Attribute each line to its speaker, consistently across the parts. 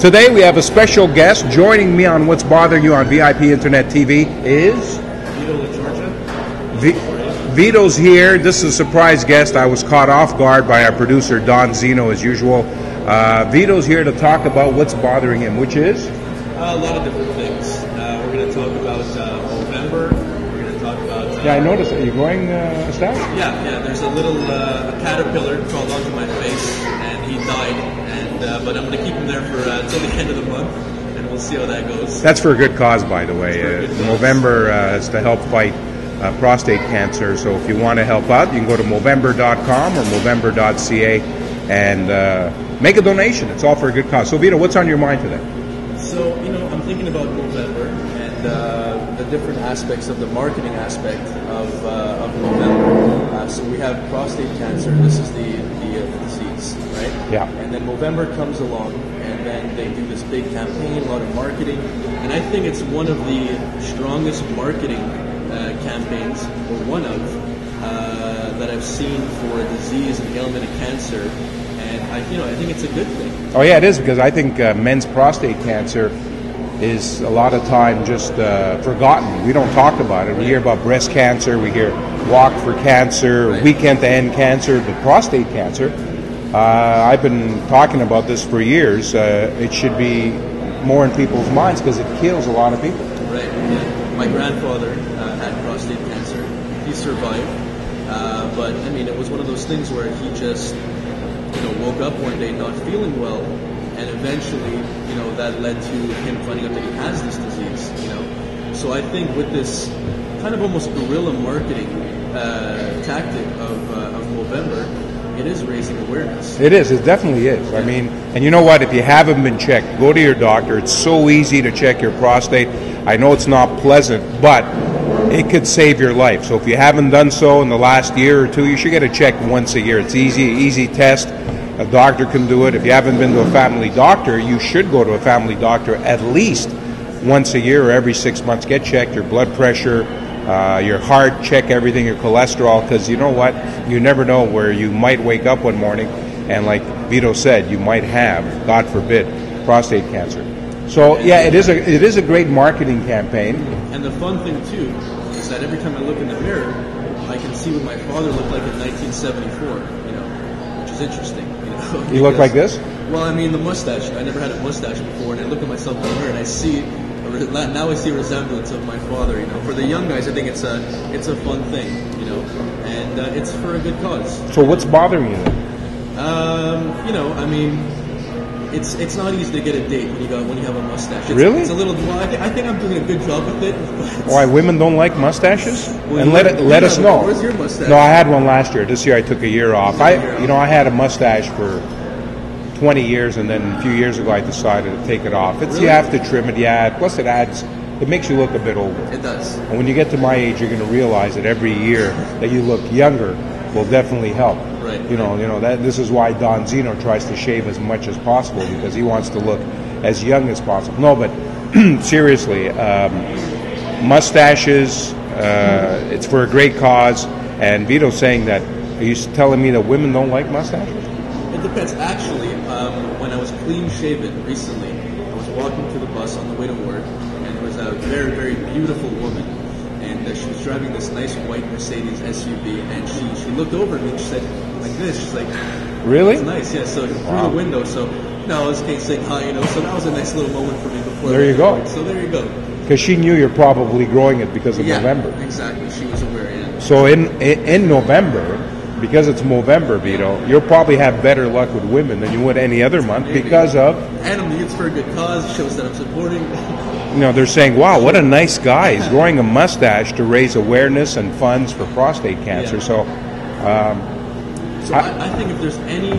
Speaker 1: Today we have a special guest. Joining me on What's Bothering You on VIP Internet TV is... Vito's here. This is a surprise guest. I was caught off guard by our producer, Don Zeno, as usual. Vito's here to talk about what's bothering him, which is?
Speaker 2: A lot of different things. We're going to talk about Movember. We're going to talk about...
Speaker 1: yeah, I noticed. Are you growing a stash?
Speaker 2: Yeah. There's a little a caterpillar crawled onto my face, and he died. And but I'm going to keep him there for until the end of the month, and we'll see how that goes.
Speaker 1: That's for a good cause, by the way. Movember is to help fight prostate cancer. So if you want to help out, you can go to Movember.com or Movember.ca and make a donation. It's all for a good cause. So Vito, what's on your mind today?
Speaker 2: So, I'm thinking about Movember and the different aspects of the marketing aspect of Movember. So we have prostate cancer. This is the disease, right?
Speaker 1: Yeah.
Speaker 2: And then Movember comes along, and then they do this big campaign, a lot of marketing. And I think it's one of the strongest marketing campaigns, or one of, that I've seen for a disease, an ailment of cancer. And I think it's a good thing.
Speaker 1: Oh yeah, it is, because I think men's prostate cancer is a lot of time just forgotten. We don't talk about it. We hear about breast cancer, we hear walk for cancer,
Speaker 2: right.
Speaker 1: Weekend to end cancer, but prostate cancer, I've been talking about this for years. It should be more in people's minds because it kills a lot of people.
Speaker 2: Right, yeah. My grandfather had prostate cancer. He survived. But it was one of those things where he just woke up one day not feeling well, and eventually, that led to him finding out that he has this disease, So I think with this kind of almost guerrilla marketing tactic of Movember, it is raising awareness.
Speaker 1: It is. It definitely is.
Speaker 2: Yeah.
Speaker 1: And you know what? If you haven't been checked, go to your doctor. It's so easy to check your prostate. I know it's not pleasant, but it could save your life. So if you haven't done so in the last year or two, you should get it checked once a year. It's easy test. A doctor can do it. If you haven't been to a family doctor, you should go to a family doctor at least once a year or every 6 months. Get checked, your blood pressure, your heart, check everything, your cholesterol, because you know what? You never know where you might wake up one morning and, like Vito said, you might have, God forbid, prostate cancer. So yeah, it is a great marketing campaign.
Speaker 2: And the fun thing too is that every time I look in the mirror, I can see what my father looked like in 1974. Which is interesting.
Speaker 1: You look like this?
Speaker 2: Well, the mustache. I never had a mustache before, and I look at myself in the mirror and I see now I see a resemblance of my father. For the young guys, I think it's a fun thing. And it's for a good cause.
Speaker 1: So what's bothering you then?
Speaker 2: It's not easy to get a date when you have a mustache.
Speaker 1: Really?
Speaker 2: It's a little. Well, I think I'm doing a good job with it.
Speaker 1: Why, women don't like mustaches?
Speaker 2: Well,
Speaker 1: and let us know.
Speaker 2: Where's your mustache?
Speaker 1: No, I had one last year. This year I took a year off. I had a mustache for 20 years, and then a few years ago I decided to take it off.
Speaker 2: Really?
Speaker 1: You have to trim it. Yeah. Plus it makes you look a bit older.
Speaker 2: It does.
Speaker 1: And when you get to my age, you're going to realize that every year that you look younger will definitely help.
Speaker 2: Right.
Speaker 1: This is why Don Zeno tries to shave as much as possible, because he wants to look as young as possible. No, but seriously, mustaches, it's for a great cause. And Vito's saying that, are you telling me that women don't like mustaches?
Speaker 2: It depends. Actually, when I was clean shaven recently, I was walking to the bus on the way to work, and there was a very, very beautiful woman. And she was driving this nice white Mercedes SUV, and she looked over at me and she said, like this, she's like,
Speaker 1: really?
Speaker 2: It's nice, yeah, so through the window, so, I was saying hi, so that was a nice little moment for me before.
Speaker 1: There you go.
Speaker 2: So there you go.
Speaker 1: Because she knew you're probably growing it because of Movember.
Speaker 2: Exactly, she was aware, yeah.
Speaker 1: So in November, because it's Movember, Vito, you'll probably have better luck with women than you would any other month. Maybe. Because of...
Speaker 2: And it's for a good cause, shows that I'm supporting.
Speaker 1: They're saying, wow, what a nice guy. He's growing a mustache to raise awareness and funds for prostate cancer.
Speaker 2: Yeah. So I think if there's any,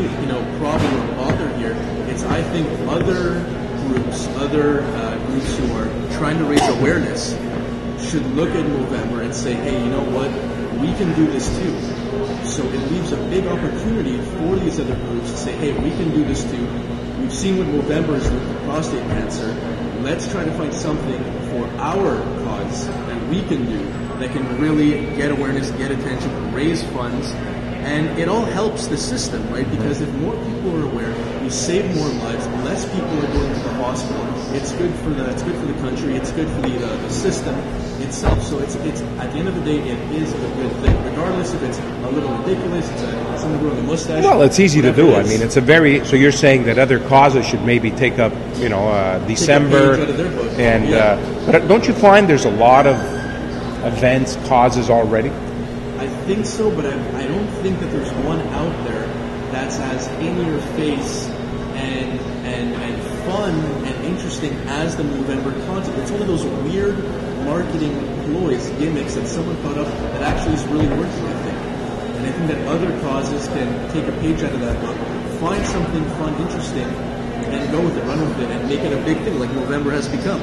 Speaker 2: problem or bother here, it's I think other groups who are trying to raise awareness should look at Movember and say, hey, you know what, we can do this too. So it leaves a big opportunity for these other groups to say, hey, we can do this too. We've seen what Movember is with prostate cancer. Let's try to find something for our cause that we can do that can really get awareness, get attention, raise funds. And it all helps the system, right? Because if more people are aware, we save more lives, less people are going to the possible. It's good for the country. It's good for the system itself. So it's at the end of the day, it is a good thing, regardless if it's a little ridiculous. It's someone growing a mustache.
Speaker 1: Well, it's easy to do. I mean, it's a very. So you're saying that other causes should maybe take up, December,
Speaker 2: take a page out of their book.
Speaker 1: and but don't you find there's a lot of events, causes already?
Speaker 2: I think so, but I don't think that there's one out there that's as in your face and fun and interesting as the Movember concept. It's one of those weird marketing ploys, gimmicks that someone thought up that actually is really working, I think. And I think that other causes can take a page out of that book, find something fun, interesting, and go with it, run with it, and make it a big thing like Movember has become,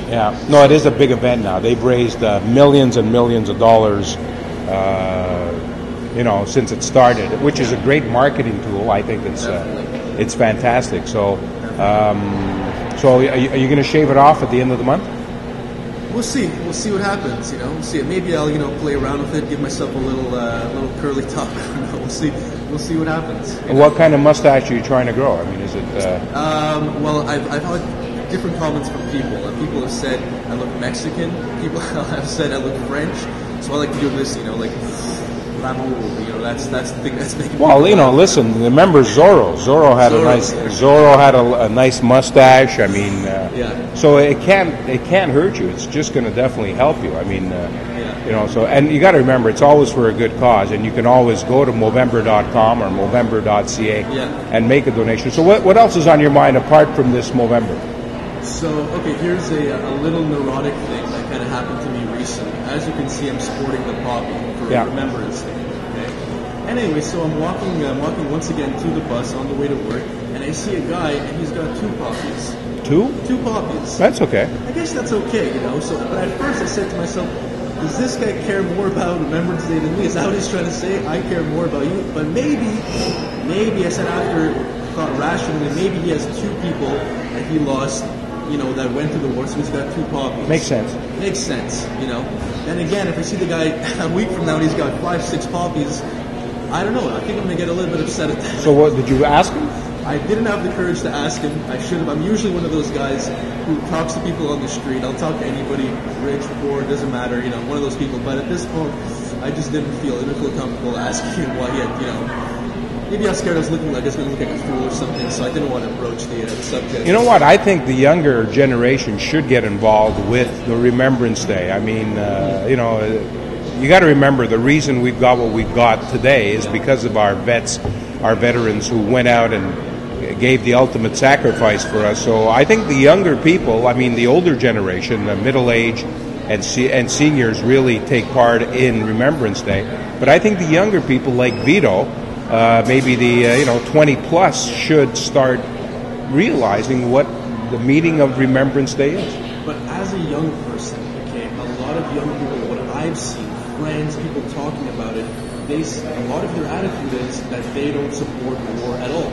Speaker 1: Yeah. No, it is a big event now. They've raised millions and millions of dollars, since it started, which is a great marketing tool. I think it's fantastic. So, are you going to shave it off at the end of the month?
Speaker 2: We'll see. We'll see what happens. We'll see. Maybe I'll play around with it, give myself a little curly top. We'll see. We'll see what happens.
Speaker 1: What kind of mustache are you trying to grow? I mean, is it?
Speaker 2: Well, I've had different comments from people. People have said I look Mexican. People have said I look French. So I like to do this, like l'amour. That's the thing that's making.
Speaker 1: Well, listen. Remember Zorro? Zorro had a nice mustache. I mean, So it can't hurt you. It's just going to definitely help you. I mean, So and you got to remember, it's always for a good cause, and you can always go to Movember.com or Movember.ca and make a donation. So what else is on your mind apart from this Movember?
Speaker 2: So, okay, here's a little neurotic thing that kind of happened to me recently. As you can see, I'm sporting the poppy for Remembrance Day. Okay. And anyway, so I'm walking once again to the bus on the way to work, and I see a guy, and he's got 2 poppies.
Speaker 1: Two?
Speaker 2: 2 poppies.
Speaker 1: That's okay.
Speaker 2: I guess that's okay, So, but at first I said to myself, does this guy care more about Remembrance Day than me? Is that what he's trying to say? I care more about you. But maybe I said after thought rationally, maybe he has 2 people that he lost. That went to the war, so he's got 2 poppies.
Speaker 1: Makes sense.
Speaker 2: Then again, if I see the guy a week from now and he's got 5, 6 poppies, I don't know. I think I'm going to get a little bit upset at that.
Speaker 1: So what, did you ask him?
Speaker 2: I didn't have the courage to ask him. I should have. I'm usually one of those guys who talks to people on the street. I'll talk to anybody, rich, poor, doesn't matter, one of those people. But at this point, I just didn't feel comfortable asking him why he had, maybe I was scared I was going to look like a fool or something, so I didn't want to broach the subject.
Speaker 1: You know what? I think the younger generation should get involved with the Remembrance Day. I mean, you got to remember the reason we've got what we've got today is because of our veterans who went out and gave the ultimate sacrifice for us. So I think the younger people, the older generation, the middle age and seniors really take part in Remembrance Day. But I think the younger people like Vito, maybe the 20 plus should start realizing what the meaning of Remembrance Day is.
Speaker 2: But as a young person, a lot of young people, what I've seen, friends, people talking about it, a lot of their attitude is that they don't support war at all.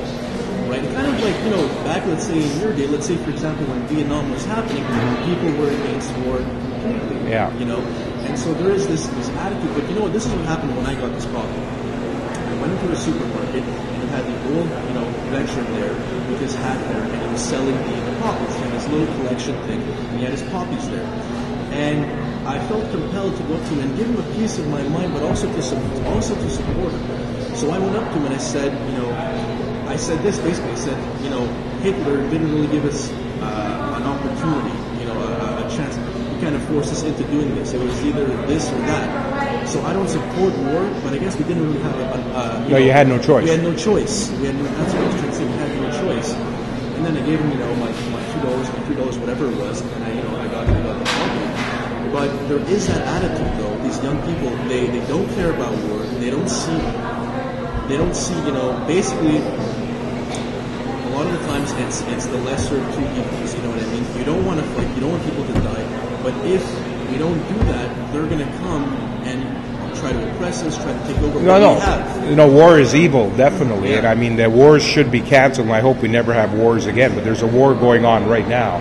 Speaker 2: Right? Kind of like, back, let's say in your day, let's say for example when Vietnam was happening, people were against war completely. And so there is this attitude, but this is what happened when I got this problem. I went into a supermarket and it had the old, veteran there with his hat there, and he was selling the poppies. He had this little collection thing, and he had his poppies there. And I felt compelled to go up to him and give him a piece of my mind, but also to support him. So I went up to him and I said, I said this basically. I said, Hitler didn't really give us an opportunity, a chance. He kind of forced us into doing this. It was either this or that. So I don't support war, but I guess we didn't really have
Speaker 1: you had no choice.
Speaker 2: We had no choice. That's what I was trying to say. We had no choice. And then I gave him, my $2, my $3, whatever it was, and I got the problem. But there is that attitude, though. These young people, they don't care about war. They don't see, basically. A lot of the times it's the lesser of 2 evils. You know what I mean? You don't want to fight. You don't want people to die. But if we don't do that, they're going to come and try to oppress us, try to take over what we have.
Speaker 1: War is evil, definitely. Yeah. And the wars should be canceled, and I hope we never have wars again. But there's a war going on right now.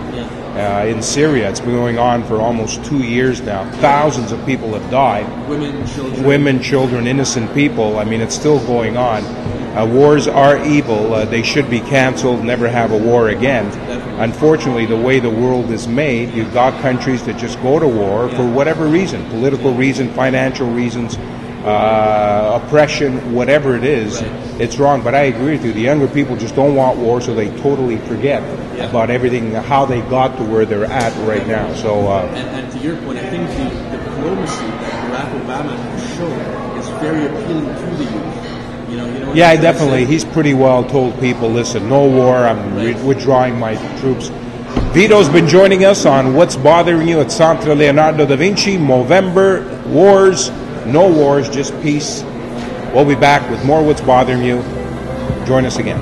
Speaker 1: In Syria. It's been going on for almost 2 years now. Thousands of people have died.
Speaker 2: Women, children,
Speaker 1: innocent people. It's still going on. Wars are evil. They should be canceled, never have a war again. Unfortunately, the way the world is made, you've got countries that just go to war for whatever reason, political reason, financial reasons, oppression, whatever it is. It's wrong. But I agree with you. The younger people just don't want war, so they totally forget about everything, how they got to where they're at right now. So,
Speaker 2: and to your point, I think the diplomacy that Barack Obama has shown is very appealing to the youth.
Speaker 1: Yeah, definitely. He's pretty well told people, listen, no war, I'm withdrawing my troops. Vito's been joining us on What's Bothering You at Centre Leonardo da Vinci. Movember, wars, no wars, just peace. We'll be back with more What's Bothering You. Join us again.